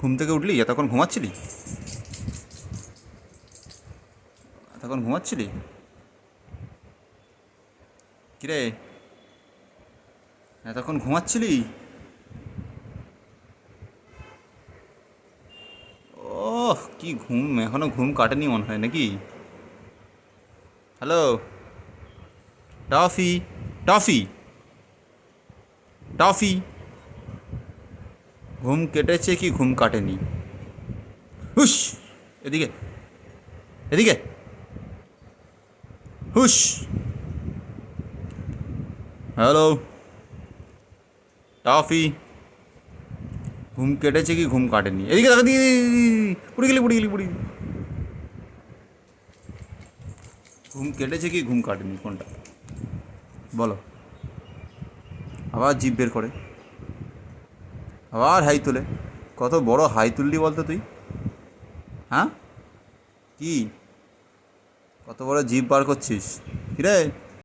ঘুম থেকে উঠলি? এতক্ষণ ঘুমাচ্ছিলি? এতক্ষণ ঘুমাচ্ছিলি? কিরে, এতক্ষণ ঘুমাচ্ছিলি? ওহ, কি ঘুম! এখনো ঘুম কাটেনি মনে হয় নাকি? হ্যালো, টফি, টফি, টফি, ঘুম কেটেছে কি ঘুম কাটেনি? হুস, এদিকে, এদিকে, হুস। হ্যালো, টফি, ঘুম কেটেছে কি ঘুম কাটেনি? এদিকে দেখা দিয়ে পুড়ে গেলি, পুড়ে গেলি, পুড়ে গেলি। ঘুম কেটেছে কি ঘুম কাটেনি কোনটা বলো? আবার জিভ বের করে, আবার হাই তোলে। কত বড় হাই তুললি বলতো তুই? হ্যাঁ, কি কত বড় জিভ বার করছিস? কিরে,